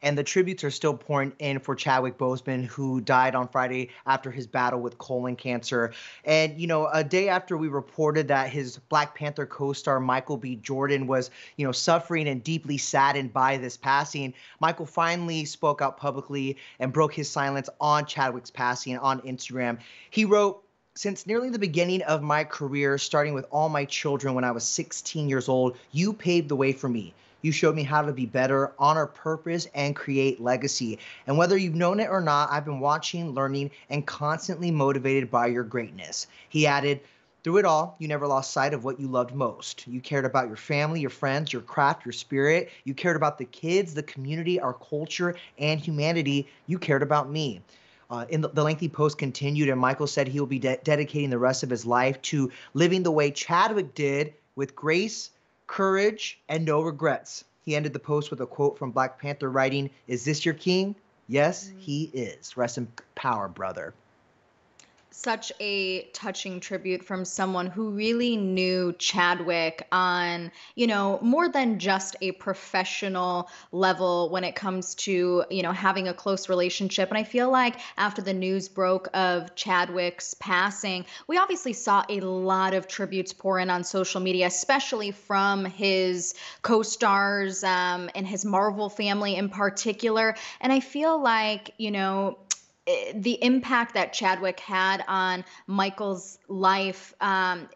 and the tributes are still pouring in for Chadwick Boseman, who died on Friday after his battle with colon cancer. And, a day after we reported that his Black Panther co-star Michael B. Jordan was, suffering and deeply saddened by this passing, Michael finally spoke out publicly and broke his silence on Chadwick's passing on Instagram. He wrote, "Since nearly the beginning of my career, starting with all my children when I was 16 years old, you paved the way for me. You showed me how to be better, honor purpose, and create legacy. And whether you've known it or not, I've been watching, learning, and constantly motivated by your greatness." He added, "Through it all, you never lost sight of what you loved most. You cared about your family, your friends, your craft, your spirit. You cared about the kids, the community, our culture, and humanity. You cared about me." The lengthy post continued, and Michael said he will be dedicating the rest of his life to living the way Chadwick did, with grace, courage, and no regrets. He ended the post with a quote from Black Panther, writing, "Is this your king? Yes, he is. Rest in power, brother." Such a touching tribute from someone who really knew Chadwick on, more than just a professional level when it comes to, having a close relationship. And I feel like after the news broke of Chadwick's passing, we obviously saw a lot of tributes pour in on social media, especially from his co-stars and his Marvel family in particular. And I feel like, the impact that Chadwick had on Michael's life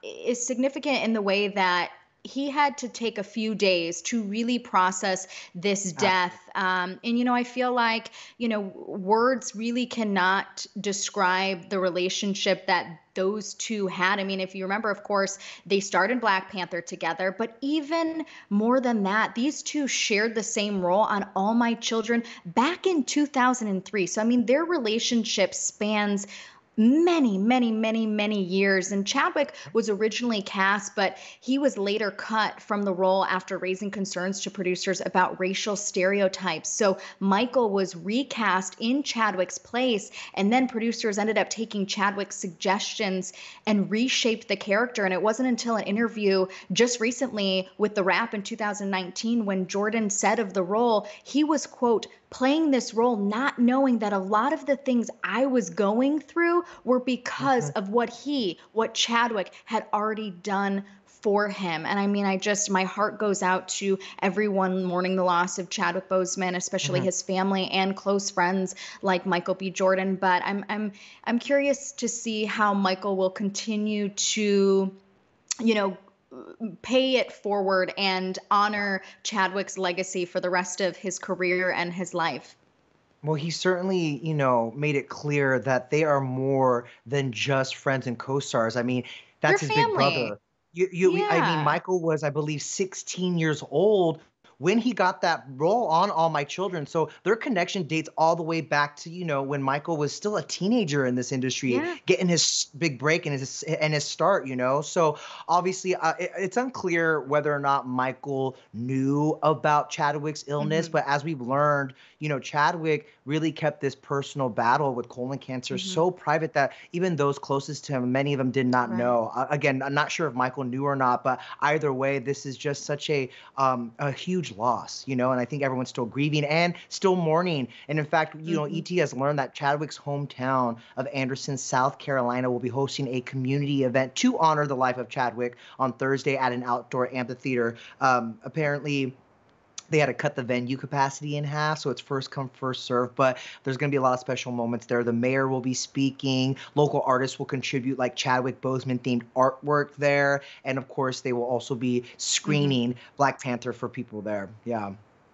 is significant in the way that he had to take a few days to really process this death. Absolutely. And I feel like, words really cannot describe the relationship that those two had. I mean, if you remember, of course, they starred in Black Panther together, but even more than that, these two shared the same role on All My Children back in 2003. So, I mean, their relationship spans many, many, many, many years. And Chadwick was originally cast, but he was later cut from the role after raising concerns to producers about racial stereotypes. So Michael was recast in Chadwick's place, and then producers ended up taking Chadwick's suggestions and reshaped the character. And it wasn't until an interview just recently with The Wrap in 2019 when Jordan said of the role, he was, quote, "playing this role not knowing that a lot of the things I was going through were because of what Chadwick had already done for him." And I mean, my heart goes out to everyone mourning the loss of Chadwick Boseman, especially Mhm. his family and close friends like Michael B. Jordan. But I'm curious to see how Michael will continue to, you know, pay it forward and honor Chadwick's legacy for the rest of his career and his life. Well, he certainly, made it clear that they are more than just friends and co-stars. I mean, They're that's his big family. brother. I mean, Yeah. Michael was, I believe, 16 years old when he got that role on All My Children. So their connection dates all the way back to, when Michael was still a teenager in this industry, Yeah. getting his big break and his start. So obviously, it's unclear whether or not Michael knew about Chadwick's illness, Mhm. but as we've learned, Chadwick really kept this personal battle with colon cancer Mhm. so private that even those closest to him, many of them did not Right. know. Again, I'm not sure if Michael knew or not, but either way, this is just such a huge loss, and I think everyone's still grieving and still mourning. And in fact, Mhm. ET has learned that Chadwick's hometown of Anderson, South Carolina, will be hosting a community event to honor the life of Chadwick on Thursday at an outdoor amphitheater. Apparently, they had to cut the venue capacity in half, so it's first come, first serve. But there's going to be a lot of special moments there. The mayor will be speaking. Local artists will contribute, like Chadwick Boseman themed artwork there, and of course, they will also be Mhm. screening Black Panther for people there. Yeah.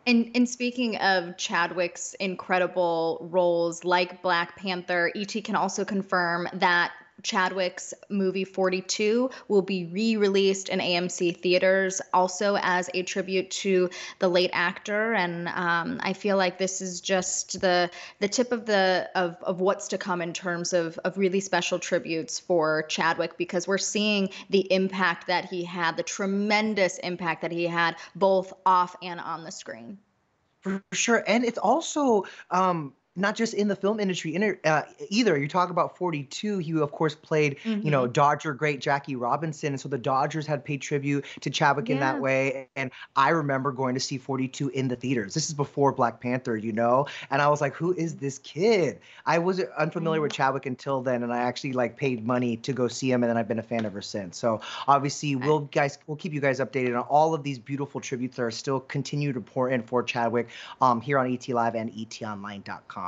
And speaking of Chadwick's incredible roles like Black Panther, ET can also confirm that Chadwick's movie 42 will be re-released in AMC theaters, also as a tribute to the late actor. And I feel like this is just the tip of of what's to come in terms of really special tributes for Chadwick, because we're seeing the impact that he had, the tremendous impact that he had both off and on the screen. For sure, and it's also, not just in the film industry either. You talk about 42. He, of course, played, Dodger great Jackie Robinson. And so the Dodgers had paid tribute to Chadwick in that Yeah. way. And I remember going to see 42 in the theaters. This is before Black Panther, And I was like, who is this kid? I was unfamiliar with Chadwick until then. And I actually like paid money to go see him. And then I've been a fan ever since. So obviously we'll keep you guys updated on all of these beautiful tributes that are still continue to pour in for Chadwick here on ET Live and etonline.com.